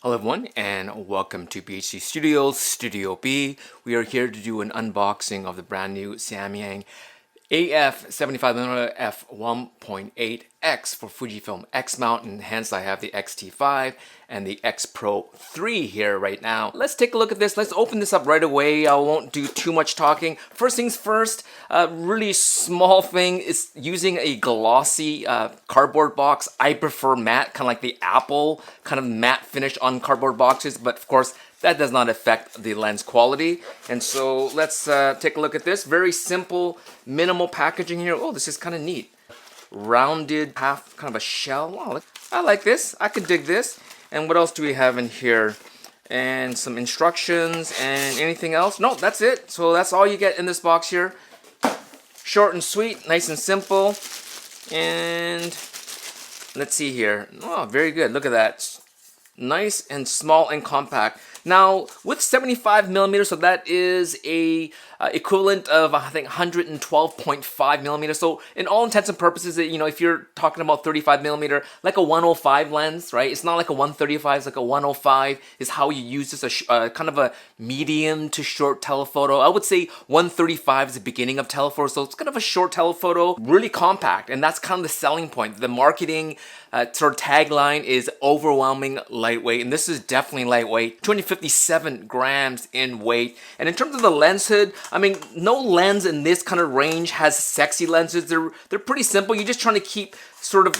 Hello everyone and welcome to BHC Studios, Studio B. We are here to do an unboxing of the brand new Samyang AF 75mm f1.8X for Fujifilm X mount, and hence I have the X-T5 and the X Pro 3 here right now. Let's take a look at this. Let's open this up right away. I won't do too much talking. First things first, really small thing is using a glossy cardboard box. I prefer matte, kind of like the Apple kind of matte finish on cardboard boxes, but of course that does not affect the lens quality. And so let's take a look at this. Very simple, minimal packaging here. Oh, this is kind of neat. Rounded, half kind of a shell. Oh, I like this. I could dig this. And what else do we have in here? And some instructions and anything else? No, that's it. So that's all you get in this box here. Short and sweet, nice and simple. And let's see here. Oh, very good. Look at that. Nice and small and compact. Now with 75mm, so that is a equivalent of I think 112.5mm. So in all intents and purposes, you know, if you're talking about 35mm, like a 105 lens, right? It's not like a 135. It's like a 105 is how you use this. Kind of a medium to short telephoto. I would say 135 is the beginning of telephoto, so it's kind of a short telephoto, really compact, and that's kind of the selling point. The marketing sort of tagline is overwhelming lightweight, and this is definitely lightweight. 257 grams in weight. And in terms of the lens hood, I mean, no lens in this kind of range has sexy lenses. They're pretty simple. You're just trying to keep sort of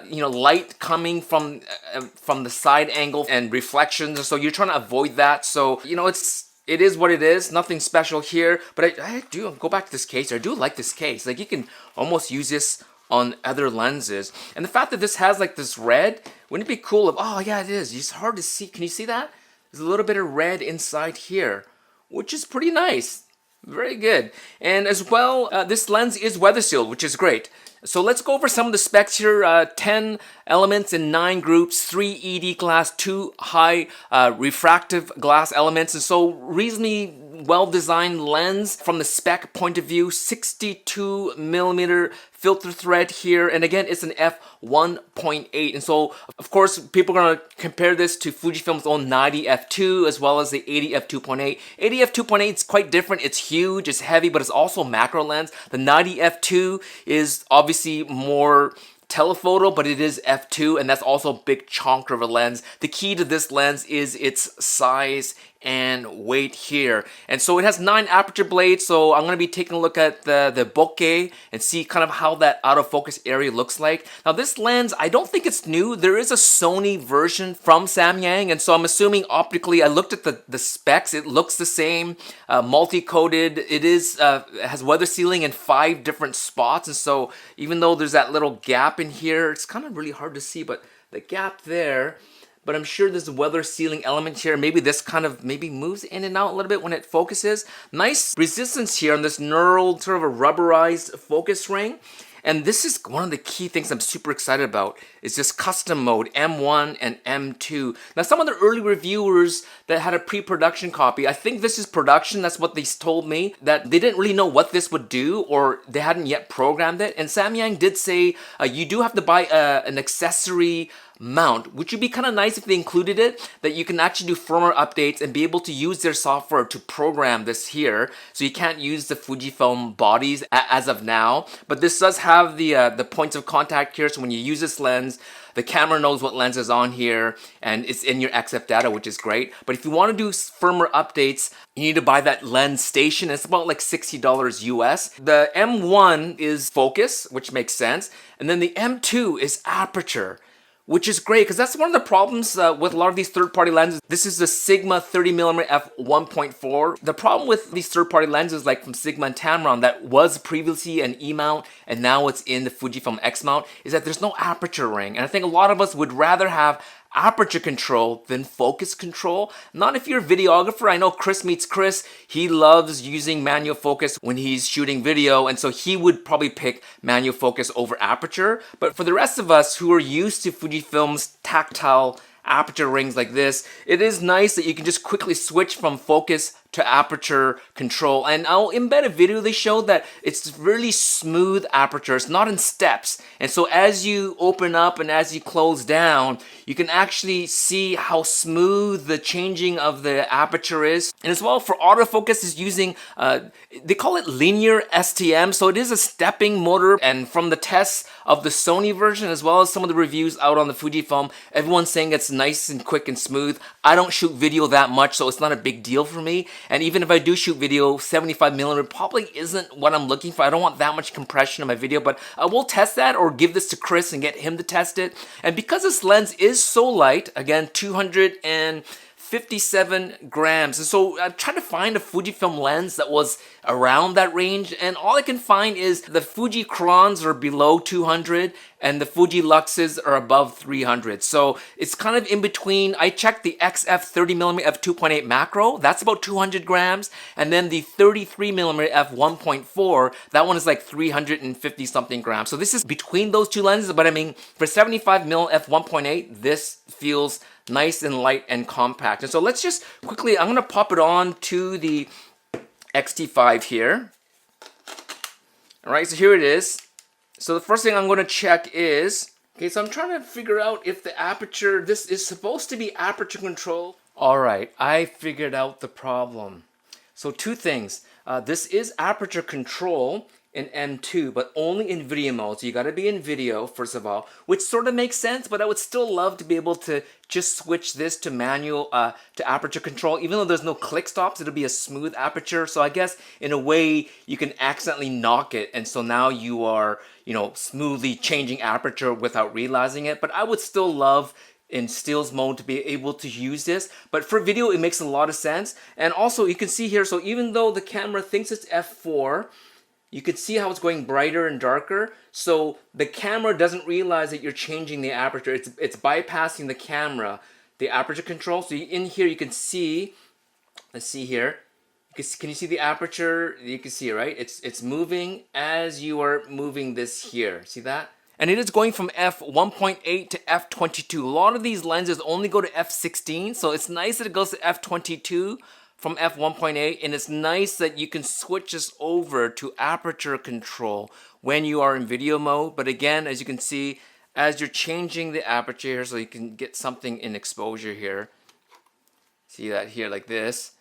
you know, light coming from the side angle and reflections, and so you're trying to avoid that. So you know, it is what it is. Nothing special here. But I do go back to this case. I do like this case. Like, you can almost use this on other lenses. And the fact that this has like this red, wouldn't it be cool if, oh yeah, it is. It's hard to see. Can you see that? There's a little bit of red inside here, which is pretty nice. Very good. And as well, this lens is weather sealed, which is great. So let's go over some of the specs here. 10 elements in 9 groups, 3 ED glass, 2 high refractive glass elements, and so reasonably well-designed lens from the spec point of view. 62mm filter thread here, and again, it's an f1.8, and so of course people are going to compare this to Fujifilm's own 90 f2 as well as the 80 f2.8. 80 f2.8 is quite different. It's huge, it's heavy, but it's also macro lens. The 90 f2 is obviously more telephoto, but it is f2, and that's also a big chonker of a lens. The key to this lens is its size and weight here. And so it has 9 aperture blades, so I'm going to be taking a look at the bokeh and see kind of how that out of focus area looks like. Now this lens, I don't think it's new. There is a Sony version from Samyang, and so I'm assuming optically, I looked at the specs, it looks the same, multi-coated. It is has weather sealing in 5 different spots, and so even though there's that little gap in here, it's kind of really hard to see, but the gap there, but I'm sure there's a weather sealing element here. Maybe this kind of maybe moves in and out a little bit when it focuses. Nice resistance here on this knurled sort of a rubberized focus ring. And this is one of the key things I'm super excited about, is this custom mode, M1 and M2. Now, some of the early reviewers that had a pre-production copy, I think this is production, that's what they told me, that they didn't really know what this would do, or they hadn't yet programmed it. And Samyang did say you do have to buy an accessory mount, which would be kind of nice if they included it, that you can actually do firmware updates and be able to use their software to program this here. So you can't use the Fujifilm bodies as of now, but this does have the points of contact here, so when you use this lens, the camera knows what lens is on here, and it's in your XF data, which is great. But if you want to do firmware updates, you need to buy that lens station. It's about like $60 US. The M1 is focus, which makes sense, and then the M2 is aperture, which is great, because that's one of the problems with a lot of these third-party lenses. This is the Sigma 30mm f1.4. The problem with these third-party lenses, like from Sigma and Tamron, that was previously an E-mount and now it's in the Fujifilm X mount, is that there's no aperture ring. And I think a lot of us would rather have aperture control than focus control. Not if you're a videographer. I know Chris meets Chris. He loves using manual focus when he's shooting video, and so he would probably pick manual focus over aperture. But for the rest of us who are used to Fujifilm's tactile aperture rings like this, it is nice that you can just quickly switch from focus to aperture control. And I'll embed a video. They show that it's really smooth aperture. It's not in steps. And so as you open up and as you close down, you can actually see how smooth the changing of the aperture is. And as well, for autofocus is using, they call it linear STM. So it is a stepping motor. And from the tests of the Sony version, as well as some of the reviews out on the Fujifilm, everyone's saying it's nice and quick and smooth. I don't shoot video that much, so it's not a big deal for me. And even if I do shoot video, 75mm probably isn't what I'm looking for. I don't want that much compression in my video, but I will test that or give this to Chris and get him to test it. And because this lens is so light, again, 257 grams. And so I tried to find a Fujifilm lens that was around that range, and all I can find is the Fuji Crons are below 200 and the Fuji Luxes are above 300. So it's kind of in between. I checked the XF 30mm f2.8 macro, that's about 200 grams, and then the 33mm f1.4, that one is like 350 something grams. So this is between those two lenses, but I mean, for 75mm f1.8, this feels nice and light and compact. And so let's just quickly, I'm gonna pop it on to the X-T5 here. All right, so here it is. So the first thing I'm gonna check is, okay, so I'm trying to figure out if the aperture, this is supposed to be aperture control. All right, I figured out the problem. So two things, this is aperture control in M2, but only in video mode. So you gotta be in video, first of all, which sort of makes sense, but I would still love to be able to just switch this to manual, to aperture control. Even though there's no click stops, it'll be a smooth aperture. So I guess in a way you can accidentally knock it. And so now you are, you know, smoothly changing aperture without realizing it. But I would still love in stills mode to be able to use this, but for video it makes a lot of sense. And also you can see here, so even though the camera thinks it's f4, you can see how it's going brighter and darker. So the camera doesn't realize that you're changing the aperture. It's bypassing the camera, the aperture control. So in here you can see, let's see here. Can you see the aperture? You can see, right? It's moving as you are moving this here. See that? And it is going from f1.8 to f22. A lot of these lenses only go to f16, so it's nice that it goes to f22 from f1.8, and it's nice that you can switch this over to aperture control when you are in video mode. But again, as you can see, as you're changing the aperture here, so you can get something in exposure here. See that here like this.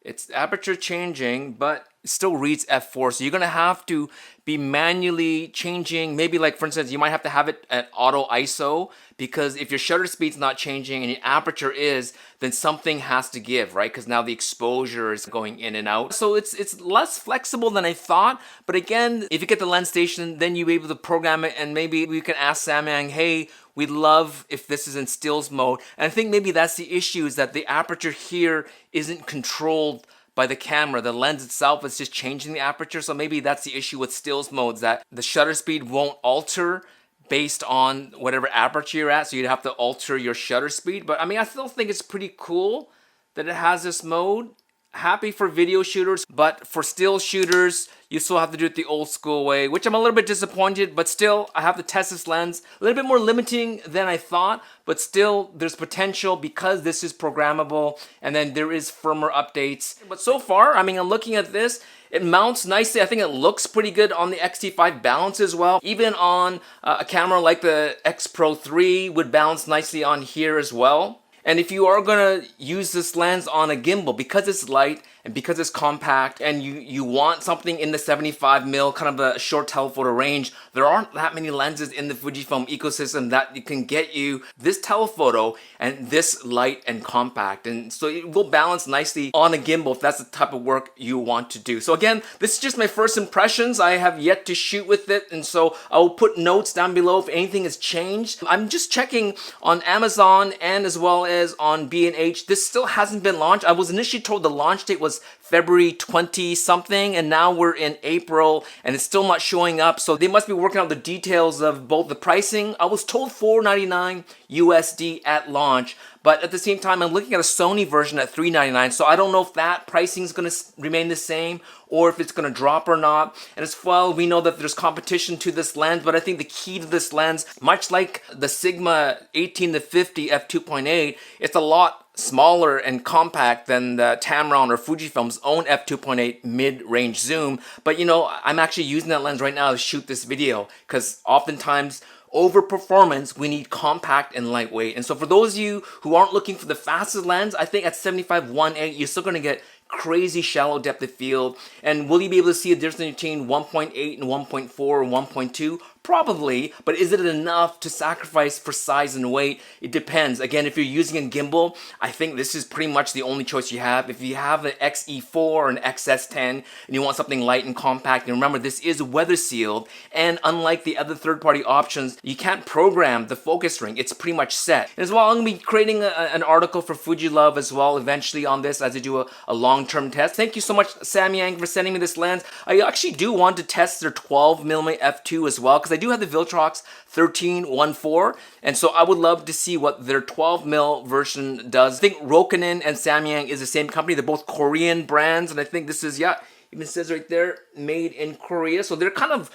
It's aperture changing, but it still reads f4. So you're gonna have to be manually changing. Maybe like, for instance, you might have to have it at auto ISO, because if your shutter speed's not changing and your aperture is, then something has to give, right? Because now the exposure is going in and out. So it's less flexible than I thought. But again, if you get the lens station, then you'll be able to program it, and maybe we can ask Samyang, hey, we'd love if this is in stills mode. And I think maybe that's the issue, is that the aperture here isn't controlled by the camera. The lens itself is just changing the aperture. So maybe that's the issue with stills modes, that the shutter speed won't alter based on whatever aperture you're at. So you'd have to alter your shutter speed. But I mean, I still think it's pretty cool that it has this mode. Happy for video shooters, but for still shooters, you still have to do it the old school way, which I'm a little bit disappointed, but still, I have to test this lens. A little bit more limiting than I thought, but still, there's potential because this is programmable, and then there is firmware updates. But so far, I mean, I'm looking at this, it mounts nicely. I think it looks pretty good on the X-T5, balance as well. Even on a camera like the X Pro 3 would balance nicely on here as well. And if you are gonna use this lens on a gimbal, because it's light and because it's compact, and you want something in the 75mm, kind of a short telephoto range, there aren't that many lenses in the Fujifilm ecosystem that you can get you this telephoto and this light and compact. And so it will balance nicely on a gimbal if that's the type of work you want to do. So again, this is just my first impressions. I have yet to shoot with it, and so I will put notes down below if anything has changed. I'm just checking on Amazon and as well as on B&H. This still hasn't been launched. I was initially told the launch date was February 20 something, and now we're in April and it's still not showing up. So they must be working out the details of both the pricing. I was told $499 USD at launch, but at the same time, I'm looking at a Sony version at $399. So I don't know if that pricing is going to remain the same or if it's going to drop or not. And as well, we know that there's competition to this lens, but I think the key to this lens, much like the Sigma 18-50 f2.8, it's a lot smaller and compact than the Tamron or Fujifilm's own f2.8 mid-range zoom. But you know, I'm actually using that lens right now to shoot this video because oftentimes over performance, we need compact and lightweight. And so for those of you who aren't looking for the fastest lens, I think at 75-1.8, you're still gonna get crazy shallow depth of field. And will you be able to see a difference between 1.8 and 1.4 and 1.2? Probably, but is it enough to sacrifice for size and weight? It depends. Again, if you're using a gimbal, I think this is pretty much the only choice you have. If you have an XE4 or an XS10 and you want something light and compact, and remember this is weather sealed, and unlike the other third-party options, you can't program the focus ring. It's pretty much set. And as well, I'm going to be creating an article for Fujilove as well eventually on this as I do a long-term test. Thank you so much, Samyang, for sending me this lens. I actually do want to test their 12mm f2 as well because I do have the Viltrox 13-1.4, and so I would love to see what their 12mm version does. I think Rokinon and Samyang is the same company. They're both Korean brands, and I think this is, yeah, even says right there, made in Korea. So they're kind of,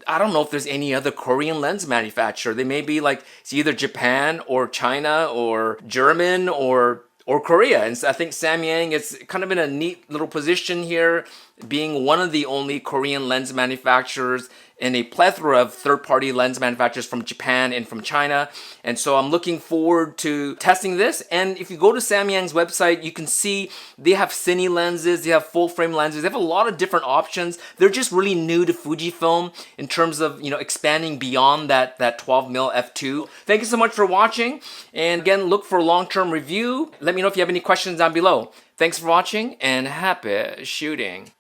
I don't know if there's any other Korean lens manufacturer. They may be like, it's either Japan or China or German or Korea. And so I think Samyang is kind of in a neat little position here, being one of the only Korean lens manufacturers in a plethora of third-party lens manufacturers from Japan and from China. And so I'm looking forward to testing this. And if you go to Samyang's website, you can see they have cine lenses, they have full-frame lenses, they have a lot of different options. They're just really new to Fujifilm in terms of, you know, expanding beyond that 12mm f2. Thank you so much for watching. And again, look for a long-term review. Let me know if you have any questions down below. Thanks for watching and happy shooting.